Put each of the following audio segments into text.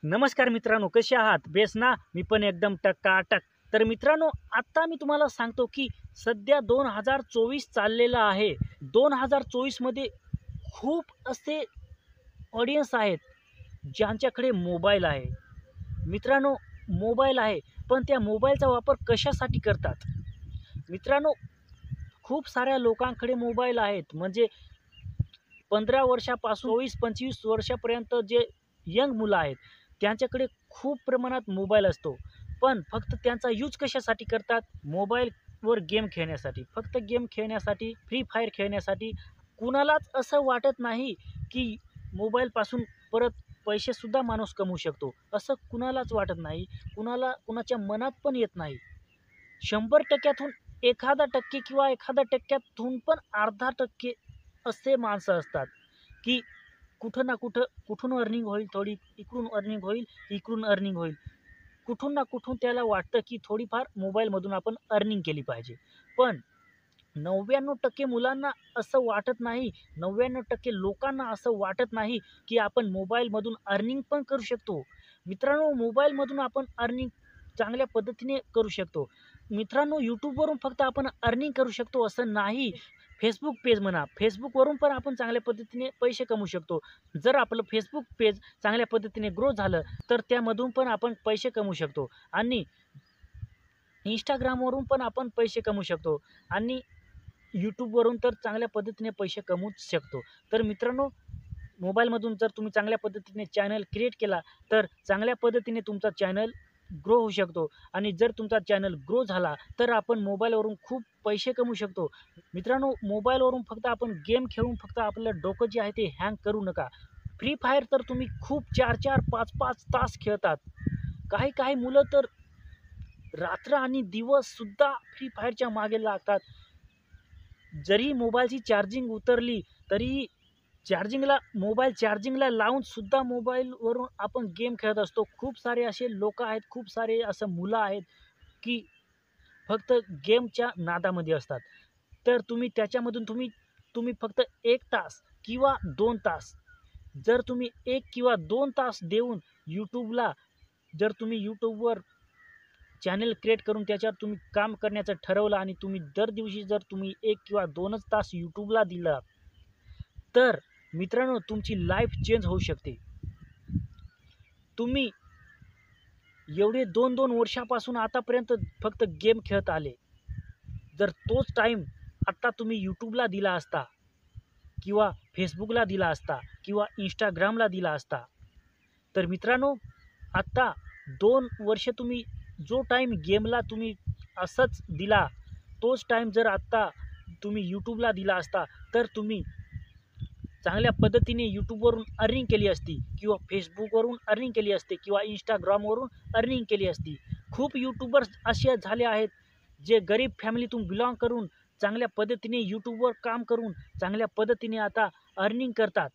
नमस्कार मित्रांनो, कसे आहात? बेस ना? मी पण एकदम टकाटक. तर मित्रांनो, आता मी तुम्हाला सांगतो की सध्या 2024 चाललेलं आहे. 2024 मध्ये खूप असे ऑडियन्स आहेत, ज्यांच्याकडे मोबाईल आहे. मित्रांनो, मोबाईल आहे, पण त्या मोबाईलचा वापर कशासाठी करतात? मित्रांनो, खूप साऱ्या लोकांकडे मोबाईल आहेत. म्हणजे 15 वर्षापासून 24-25 वर्षापर्यंत जे यंग मुलं आहेत, त्यांच्याकडे खूप प्रमाणात मोबाईल असतो. पण फक्त त्यांचा यूज कशासाठी करतात? मोबाईलवर गेम खेळण्यासाठी. फक्त गेम खेळण्यासाठी, फ्री फायर खेळण्यासाठी. कुणालाच असं वाटत नाही, की मोबाईलपासून परत पैसेसुद्धा माणूस कमवू शकतो. असं कुणालाच वाटत नाही. कुणाच्या मनात पण येत नाही. 100%तून 1% किंवा 1% पण अर्धा टक्के असे माणसं असतात, की कुठं ना कुठं कुठून अर्निंग होईल, थोडी इकडून अर्निंग होईल, इकडून अर्निंग होईल. कुठून ना कुठून त्याला वाटतं, की थोडीफार मोबाईलमधून आपण अर्निंग केली पाहिजे. पण 99% मुलांना असं वाटत नाही, 99% लोकांना असं वाटत नाही, की आपण मोबाईलमधून अर्निंग पण करू शकतो. मित्रांनो, मोबाईलमधून आपण अर्निंग चांगल्या पद्धतीने करू शकतो. मित्रांनो, YouTubeवरून फक्त आपण अर्निंग करू शकतो असं नाही. Facebook पेज म्हणा, Facebookवरून पण आपण चांगल्या पद्धतीने पैसे कमवू शकतो. जर आपलं Facebook पेज चांगल्या पद्धतीने ग्रो झालं, तर त्यामधून पण आपण पैसे कमवू शकतो आणि Instagramवरून पण आपण पैसे कमवू शकतो आणि YouTubeवरून तर चांगल्या पद्धतीने पैसे कमवूच शकतो. तर मित्रांनो, मोबाईलमधून जर तुम्ही चांगल्या पद्धतीने चॅनल क्रिएट केला, तर चांगल्या पद्धतीने तुमचा चॅनल ग्रो होऊ शकतो आणि जर तुमचा चॅनल ग्रो झाला, तर आपण मोबाईलवरून खूप पैसे कमवू शकतो. मित्रांनो, मोबाईलवरून फक्त आपण गेम खेळून फक्त आपलं डोकं जे आहे ते हँग करू नका. फ्री फायर तर तुम्ही खूप 4-4, 5-5 तास खेळतात. काही मुलं तर रात्र आणि दिवससुद्धा फ्री फायरच्या मागे लागतात. जरी मोबाईलची चार्जिंग उतरली, तरी मोबाईल चार्जिंगला लावून सुद्धा मोबाईलवरून आपण गेम खेळत असतो. खूप सारे असे लोकं आहेत, खूप सारे असं मुलं आहेत, की फक्त गेमच्या नादामध्ये असतात. तर त्याच्यामधून तुम्ही फक्त 1 तास किंवा 2 तास जर तुम्ही 1 किंवा 2 तास देऊन जर तुम्ही YouTubeवर चॅनल क्रिएट करून त्याच्यावर तुम्ही काम करण्याचं ठरवलं आणि दर दिवशी जर तुम्ही 1 किंवा 2च तास YouTubeला दिला, तर मित्रांनो, तुमची लाईफ चेंज होऊ शकते. तुम्ही एवढे 2-2 वर्षापासून आतापर्यंत फक्त गेम खेळत आले. जर तोच टाईम आत्ता तुम्ही YouTubeला दिला असता किंवा Facebookला दिला असता किंवा Instagramला दिला असता, तर मित्रांनो, आत्ता 2 वर्ष तुम्ही जो टाईम गेमला तुम्ही असंच दिला, तोच टाईम जर आत्ता तुम्ही YouTubeला दिला असता, तर तुम्ही चांगल्या पद्धतीने YouTubeवरून अर्निंग केली असती किंवा Facebookवरून अर्निंग केली असती किंवा Instagramवरून अर्निंग केली असती. खूप यूट्यूबर्स असे झाले आहेत, जे गरीब फॅमिलीतून बिलॉंग करून चांगल्या पद्धतीने YouTubeवर काम करून चांगल्या पद्धतीने आता अर्निंग करतात.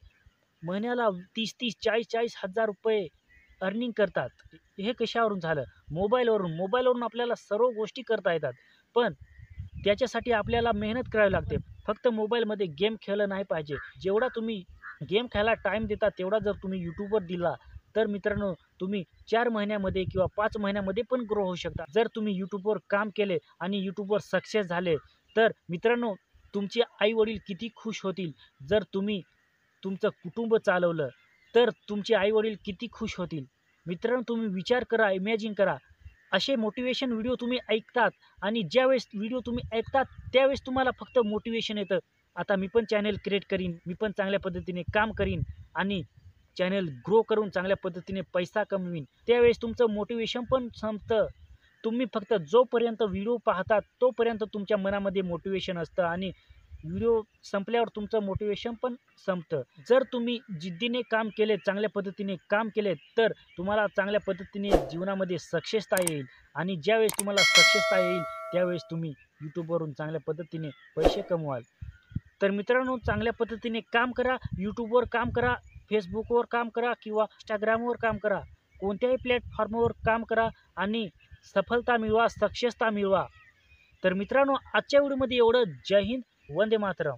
महिन्याला 30-30, 40-40 हजार रुपये अर्निंग करतात. हे कशावरून झालं? मोबाईलवरून. मोबाईलवरून आपल्याला सर्व गोष्टी करता येतात. पण त्याच्यासाठी आपल्याला मेहनत करावी लागते. फक्त मोबाईलमध्ये गेम खेळलं नाही पाहिजे. जेवढा तुम्ही गेम खेळायला टाईम देता, तेवढा जर तुम्ही YouTubeवर दिला, तर मित्रांनो, तुम्ही 4 महिन्यामध्ये किंवा 5 महिन्यामध्ये पण ग्रो होऊ शकता. जर तुम्ही YouTubeवर काम केले आणि YouTubeवर सक्सेस झाले, तर मित्रांनो, तुमचे आई-वडील किती खुश होतील. जर तुम्ही तुमचं कुटुंब चालवलं, तर तुमचे आई-वडील किती खुश होतील. मित्रांनो, तुम्ही विचार करा, इमॅजिन करा. असे मोटिव्हेशन व्हिडिओ तुम्ही ऐकतात आणि ज्यावेळेस व्हिडिओ तुम्ही ऐकतात, त्यावेळेस तुम्हाला फक्त मोटिव्हेशन येतं. आता मी पण चॅनल क्रिएट करीन, मी पण चांगल्या पद्धतीने काम करीन आणि चॅनल ग्रो करून चांगल्या पद्धतीने पैसा कमवीन. त्यावेळेस तुमचं मोटिव्हेशन पण संपतं. तुम्ही फक्त जोपर्यंत व्हिडिओ पाहतात, तोपर्यंत तुमच्या मनामध्ये मोटिव्हेशन असतं आणि व्हिडिओ संपल्यावर तुमचं मोटिव्हेशन पण संपतं. जर तुम्ही जिद्दीने काम केले, चांगल्या पद्धतीने काम केले, तर तुम्हाला चांगल्या पद्धतीने जीवनामध्ये सक्सेसता येईल आणि ज्यावेळेस तुम्हाला सक्सेसता येईल, त्यावेळेस तुम्ही YouTubeवरून चांगल्या पद्धतीने पैसे कमवाल. तर मित्रांनो, चांगल्या पद्धतीने काम करा. YouTubeवर काम करा, Facebookवर काम करा किंवा Instagramवर काम करा. कोणत्याही प्लॅटफॉर्मवर काम करा आणि सफलता मिळवा, सक्सेसता मिळवा. तर मित्रांनो, आजच्या व्हिडिओमध्ये एवढं. जय हिंद, वंदे मातरम.